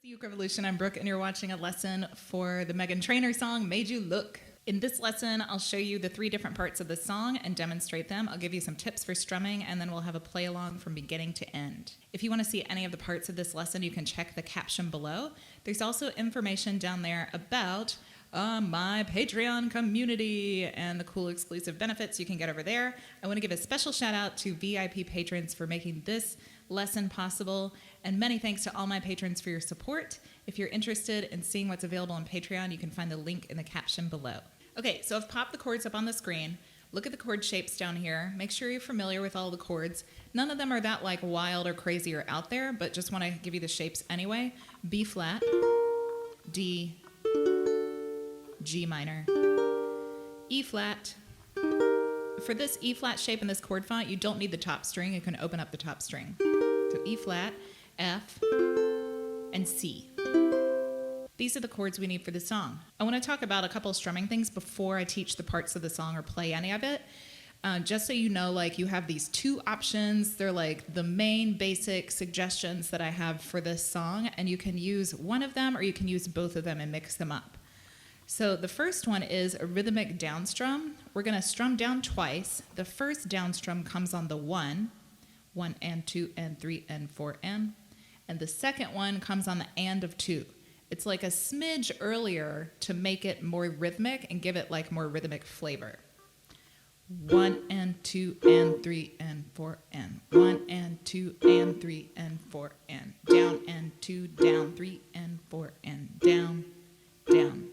Uke Revolution. I'm Brooke, and you're watching a lesson for the Meghan Trainor song, Made You Look. In this lesson, I'll show you the 3 different parts of the song and demonstrate them. I'll give you some tips for strumming, and then we'll have a play along from beginning to end. If you want to see any of the parts of this lesson, you can check the caption below. There's also information down there about my Patreon community and the cool exclusive benefits you can get over there. I want to give a special shout out to VIP patrons for making this lesson possible, and many thanks to all my patrons for your support. If you're interested in seeing what's available on Patreon, you can find the link in the caption below. Okay, so I've popped the chords up on the screen. Look at the chord shapes down here. Make sure you're familiar with all the chords. None of them are that like wild or crazy or out there, but just want to give you the shapes anyway. B flat, D, G minor, E flat. For this E flat shape in this chord font, you don't need the top string. You can open up the top string. So E flat, F, and C. These are the chords we need for the song. I want to talk about a couple strumming things before I teach the parts of the song or play any of it. Just so you know, like, you have these 2 options. They're like the main basic suggestions that I have for this song, and you can use one of them or you can use both of them and mix them up. So the first one is a rhythmic down strum. We're going to strum down twice. The first down strum comes on the 1 and 2 and 3 and 4 and the second one comes on the and of 2. It's like a smidge earlier to make it more rhythmic and give it like more rhythmic flavor. 1 and 2 and 3 and 4 and 1 and 2 and 3 and 4 and down and 2 down 3 and 4 and down down.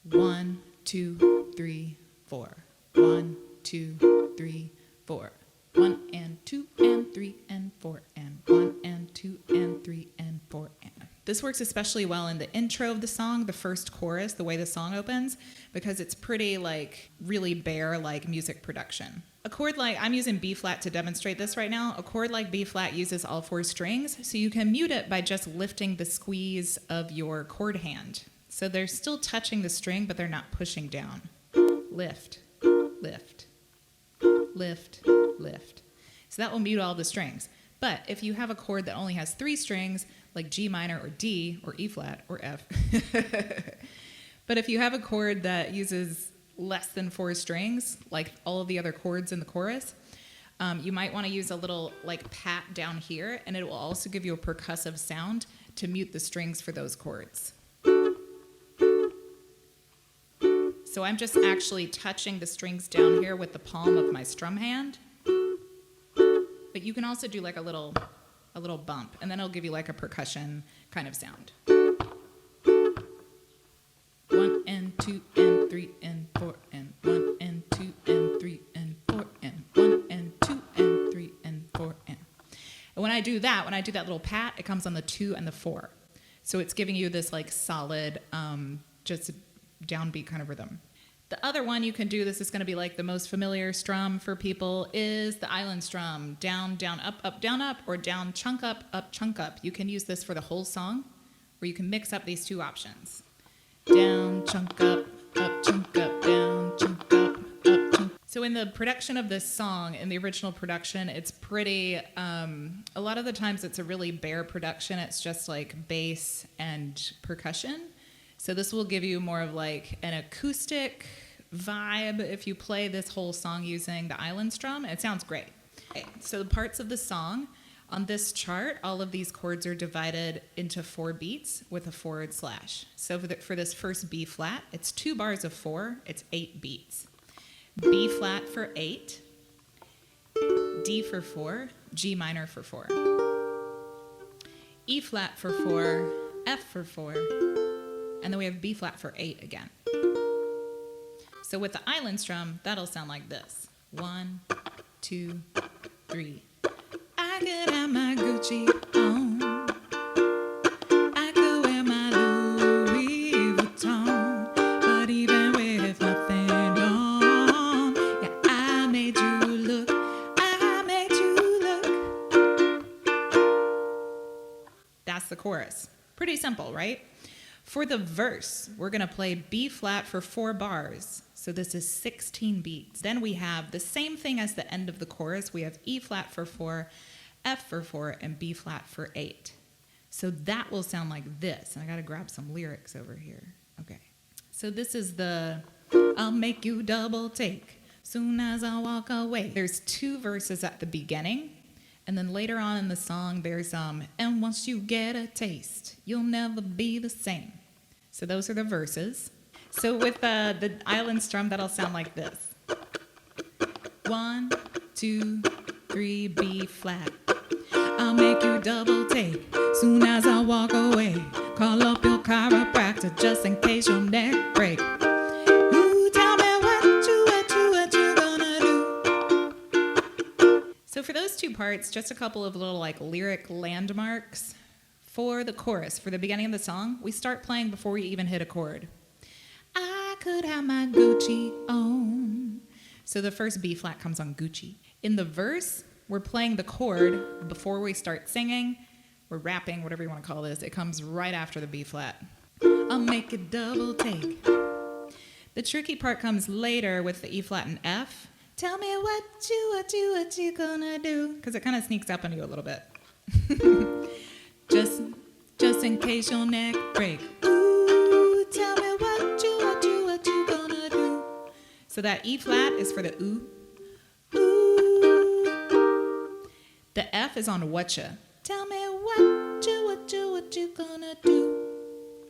1 2 3 4. 1 2 3 4. 1 and 2 and 3 and 4 and 1 and 2 and 3 and 4 and. This works especially well in the intro of the song, the first chorus, the way the song opens, because it's pretty like really bare like music production. A chord like, I'm using B flat to demonstrate this right now. A chord like B flat uses all 4 strings, so you can mute it by just lifting the squeeze of your chord hand. So they're still touching the string, but they're not pushing down. Lift, lift, lift, lift. So that will mute all the strings. But if you have a chord that only has 3 strings, like G minor or D or E flat or F, but if you have a chord that uses less than 4 strings, like all of the other chords in the chorus, you might want to use a little like pat down here, and it will also give you a percussive sound to mute the strings for those chords. So I'm just actually touching the strings down here with the palm of my strum hand. But you can also do like a little bump, and then it'll give you like a percussion kind of sound. 1 and 2 and 3 and 4 and 1 and 2 and 3 and 4 and 1 and 2 and 3 and 4 and. And when I do that little pat, it comes on the 2 and the 4. So it's giving you this like solid, just downbeat kind of rhythm. The other one you can do, this is going to be like the most familiar strum for people, is the island strum. Down, down, up, down, up, or down, chunk, up, chunk, up. You can use this for the whole song, or you can mix up these 2 options. Down, chunk, up, chunk, up, down, chunk, up, chunk. So in the production of this song, in the original production, it's pretty, a lot of the times it's a really bare production. It's just like bass and percussion. So this will give you more of like an acoustic vibe if you play this whole song using the island strum. It sounds great. Okay, so the parts of the song, on this chart, all of these chords are divided into 4 beats with a forward slash. So for this first B flat, it's 2 bars of 4, it's 8 beats. B flat for 8, D for 4, G minor for 4, E flat for 4, F for 4, and then we have B flat for 8 again. So with the island strum, that'll sound like this. 1, 2, 3. I could have my Gucci on. I could wear my Louis Vuitton. But even with nothing on, yeah, I made you look. I made you look. That's the chorus. Pretty simple, right? For the verse, we're going to play B flat for 4 bars. So this is 16 beats. Then we have the same thing as the end of the chorus. We have E flat for 4, F for 4, and B flat for 8. So that will sound like this. And I got to grab some lyrics over here. Okay. So this is the I'll make you double take soon as I walk away. There's 2 verses at the beginning. And then later on in the song, there's and once you get a taste, you'll never be the same. So those are the verses. So with the island strum, that'll sound like this. 1, 2, 3, B flat. I'll make you double take soon as I walk away. Call up your chiropractor just in case your neck break. Ooh, tell me what you gonna do. So for those 2 parts, just a couple of little like lyric landmarks. For the chorus, for the beginning of the song, we start playing before we even hit a chord. I could have my Gucci on. So the first B flat comes on Gucci. In the verse, we're playing the chord before we start singing. We're rapping, whatever you want to call this. It comes right after the B flat. I'll make it double take. The tricky part comes later with the E flat and F. Tell me what you gonna do? Because it kind of sneaks up on you a little bit. Just in case your neck break. Ooh, tell me what you gonna do? So that E flat is for the ooh. Ooh. The F is on whatcha. Tell me what you gonna do?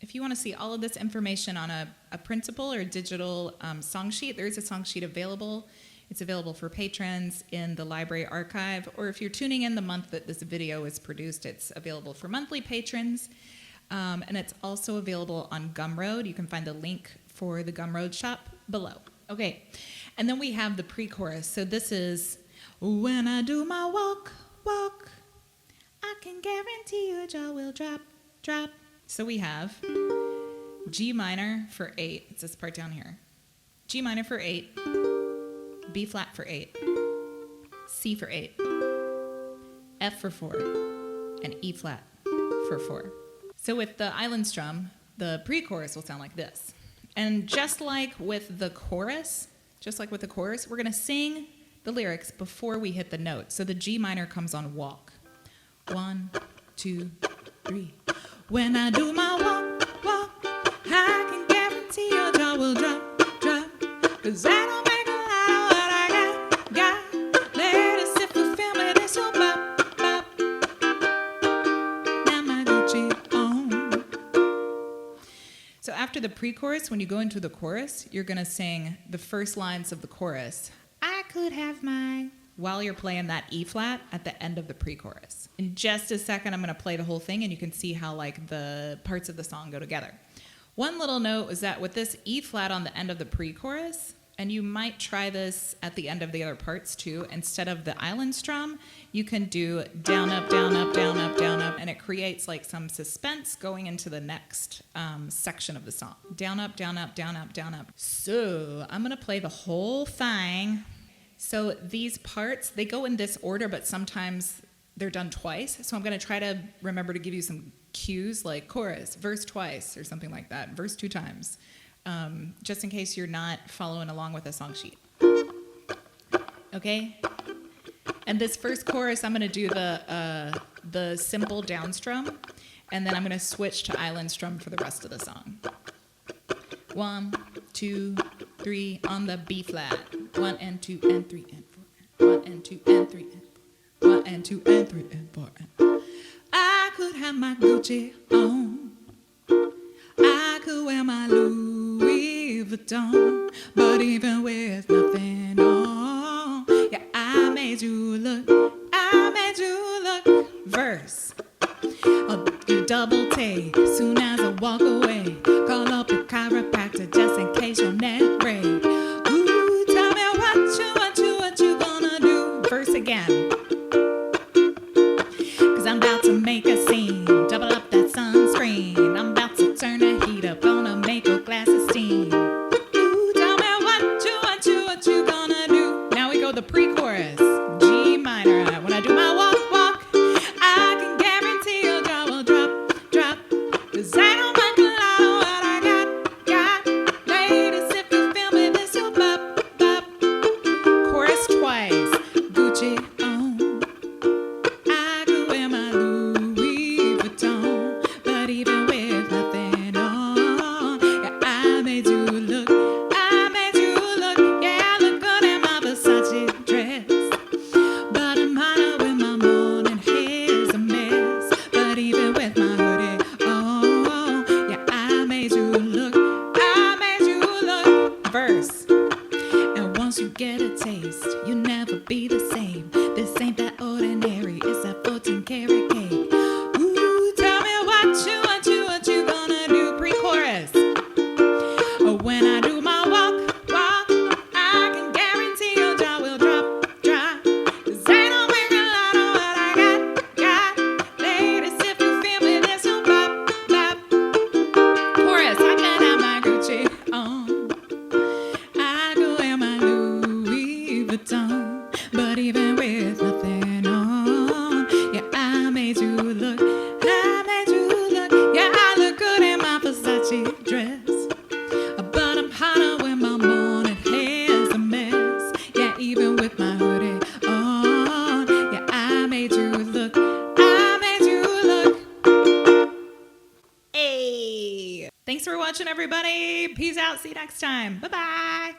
If you want to see all of this information on a principal or digital song sheet, there is a song sheet available. It's available for patrons in the library archive, or if you're tuning in the month that this video is produced, it's available for monthly patrons. And it's also available on Gumroad. You can find the link for the Gumroad shop below. Okay, and then we have the pre-chorus. So this is, when I do my walk, I can guarantee your jaw will drop. So we have G minor for 8. It's this part down here. G minor for 8. B flat for 8, C for 8, F for 4, and E flat for 4. So with the island strum, the pre-chorus will sound like this. And just like with the chorus, we're going to sing the lyrics before we hit the note. So the G minor comes on walk. 1, 2, 3. When I do my walk, I can guarantee your jaw will drop. 'Cause I don't make a lot of what I got. Let us if you feel me, this will bop. Now my Gucci on. So after the pre-chorus, when you go into the chorus, you're going to sing the first lines of the chorus. I could have my, while you're playing that E flat at the end of the pre-chorus. In just a second, I'm going to play the whole thing, and you can see how like the parts of the song go together. One little note is that with this E flat on the end of the pre-chorus, and you might try this at the end of the other parts too, instead of the island strum, you can do down, up, down, up, down, up, down, up, and it creates like some suspense going into the next section of the song. Down, up, down, up, down, up, down, up. So I'm going to play the whole thing. So these parts, they go in this order, but sometimes they're done twice. So I'm going to try to remember to give you some cues like chorus, verse twice, or something like that, verse 2 times, just in case you're not following along with a song sheet. Okay? And this first chorus, I'm going to do the simple down strum, and then I'm going to switch to island strum for the rest of the song. 1, 2, 3 on the B flat. 1 and 2 and 3 and 4. 1 and 2 and 3 and 4. 1 and 2 and 3 and 4. I could have my Gucci on. I could wear my Louis Vuitton. But even with nothing on, yeah, I made you look. Verse. You double take soon as I walk away. Call up your chiropractor just in case your neck break. Ooh, tell me what you gonna do. Verse again. 'Cause I'm about to make a scene. Double up that sunscreen. I'm about to turn the heat up. Gonna make a glass of steam. Ooh, tell me what you gonna do. Now we go the pre-chorus. G minor. When I do my walk, I can guarantee your jaw will drop. 'Cause I don't make a lot of what I got. Ladies, if you Hey! Thanks for watching, everybody. Peace out. See you next time. Bye-bye.